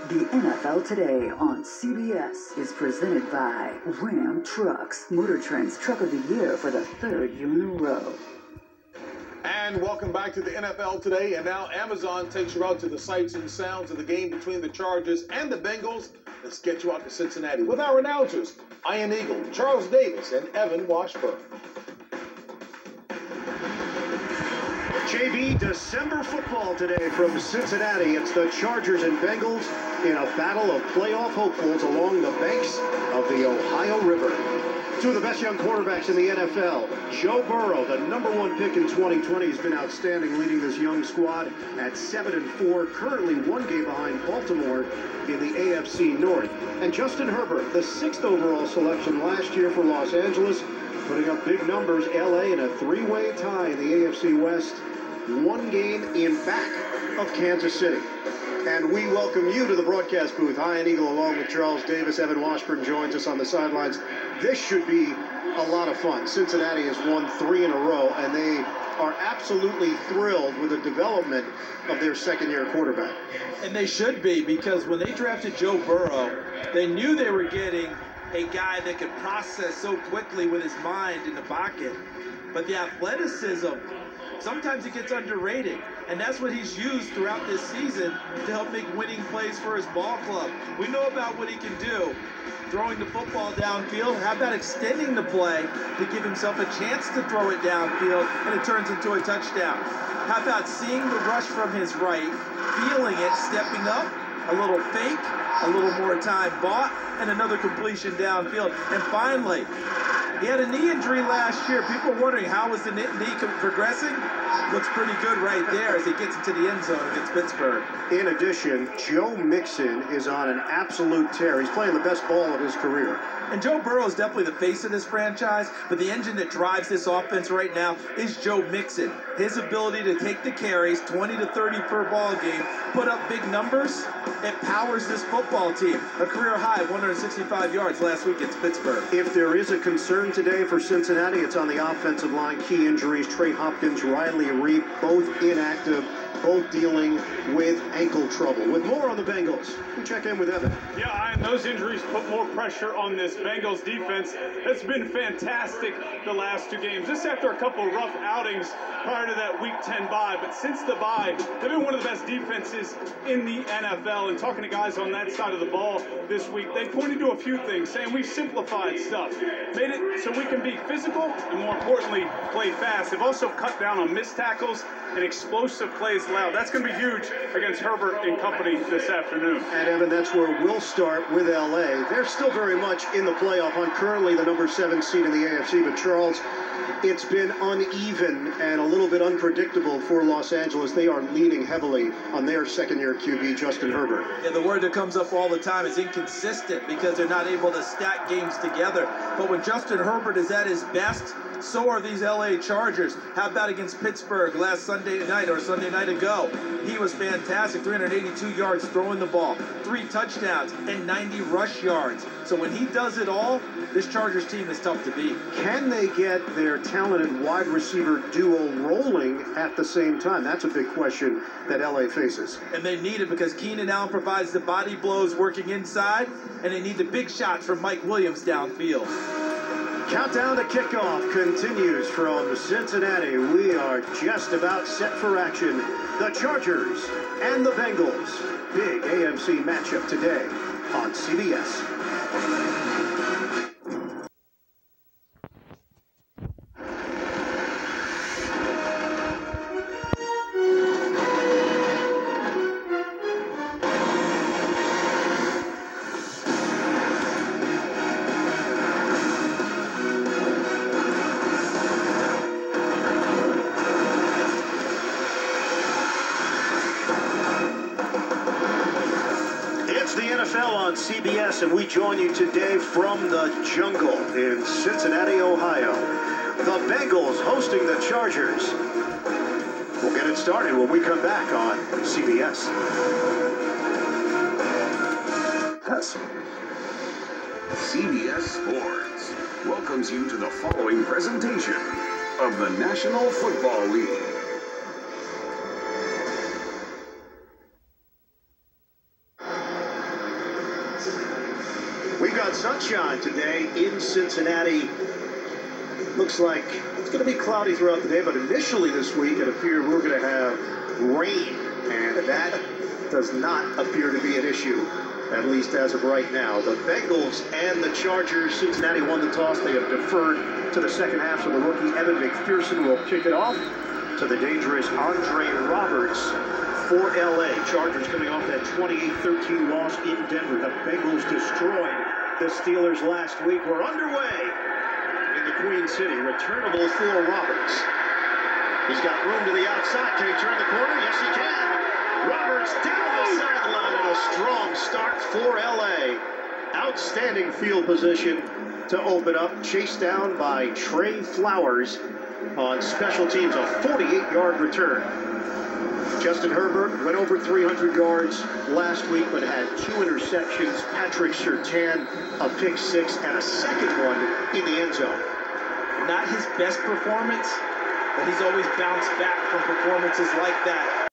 The NFL Today on CBS is presented by Ram Trucks, Motor Trend's Truck of the Year for the third year in a row. And welcome back to the NFL Today. And now Amazon takes you out to the sights and sounds of the game between the Chargers and the Bengals. Let's get you out to Cincinnati with our announcers, Ian Eagle, Charles Davis, and Evan Washburn. JB, December football today from Cincinnati. It's the Chargers and Bengals in a battle of playoff hopefuls along the banks of the Ohio River. Two of the best young quarterbacks in the NFL. Joe Burrow, the #1 pick in 2020, has been outstanding, leading this young squad at 7-4, currently one game behind Baltimore in the AFC North. And Justin Herbert, the 6th overall selection last year for Los Angeles, putting up big numbers. LA in a three-way tie in the AFC West, one game in back of Kansas City. And we welcome you to the broadcast booth. Ian Eagle along with Charles Davis. Evan Washburn joins us on the sidelines. This should be a lot of fun. Cincinnati has won 3 in a row, and they are absolutely thrilled with the development of their second-year quarterback. And they should be, because when they drafted Joe Burrow, they knew they were getting a guy that could process so quickly with his mind in the pocket. But the athleticism, sometimes it gets underrated. And that's what he's used throughout this season to help make winning plays for his ball club. We know about what he can do, throwing the football downfield. How about extending the play to give himself a chance to throw it downfield and it turns into a touchdown? How about seeing the rush from his right, feeling it, stepping up, a little fake, a little more time bought, and another completion downfield. And finally, he had a knee injury last year. People were wondering how was the knee progressing. Looks pretty good right there as he gets into the end zone against Pittsburgh. In addition, Joe Mixon is on an absolute tear. He's playing the best ball of his career. And Joe Burrow is definitely the face of this franchise, but the engine that drives this offense right now is Joe Mixon. His ability to take the carries, 20 to 30 per ball game, put up big numbers, it powers this football team. A career high of 165 yards last week against Pittsburgh. If there is a concern today for Cincinnati, it's on the offensive line. Key injuries, Trey Hopkins, Riley Reed, both inactive, both dealing with ankle trouble. With more on the Bengals, we check in with Evan. Yeah, and those injuries put more pressure on this Bengals defense. That's been fantastic the last 2 games. This after a couple rough outings prior to that Week 10 bye. But since the bye, they've been one of the best defenses in the NFL. And talking to guys on that side of the ball this week, they pointed to a few things, saying we've simplified stuff, made it so we can be physical and, more importantly, play fast. They've also cut down on missed tackles and explosive plays allowed. That's going to be huge against Herbert and company this afternoon. And Evan, that's where we'll start with LA. They're still very much in the playoff hunt, currently the #7 seed in the AFC. But Charles, it's been uneven and a little bit unpredictable for Los Angeles. They are leaning heavily on their second-year QB, Justin Herbert. Yeah, the word that comes up all the time is inconsistent because they're not able to stack games together. But when Justin Herbert is at his best, so are these LA Chargers. How about against Pittsburgh last Sunday night or Sunday night ago? He was fantastic, 382 yards throwing the ball, 3 touchdowns, and 90 rush yards. So when he does it all, this Chargers team is tough to beat. Can they get their talented wide receiver duo rolling at the same time? That's a big question that LA faces. And they need it because Keenan Allen provides the body blows working inside, and they need the big shots from Mike Williams downfield. Countdown to kickoff continues from Cincinnati. We are just about set for action. The Chargers and the Bengals. Big AFC matchup today on CBS. On CBS, and we join you today from the jungle in Cincinnati, Ohio. The Bengals hosting the Chargers. We'll get it started when we come back on CBS. CBS Sports welcomes you to the following presentation of the National Football League. sunshine today in Cincinnati. Looks like it's going to be cloudy throughout the day, but initially this week it appeared we're going to have rain, and that does not appear to be an issue, at least as of right now. The Bengals and the Chargers. Cincinnati won the toss. They have deferred to the second half, so the rookie Evan McPherson will kick it off to the dangerous Andre Roberts for LA. Chargers coming off that 28-13 loss in Denver. The Bengals destroyed the Steelers last week. We're underway in the Queen City. Returnable for Roberts. He's got room to the outside. Can he turn the corner? Yes, he can. Roberts down the sideline, and a strong start for LA. Outstanding field position to open up. Chased down by Trey Flowers on special teams. A 48-yard return. Justin Herbert went over 300 yards last week, but had 2 interceptions. Patrick Surtain, a pick 6, and a second one in the end zone. Not his best performance, but he's always bounced back from performances like that.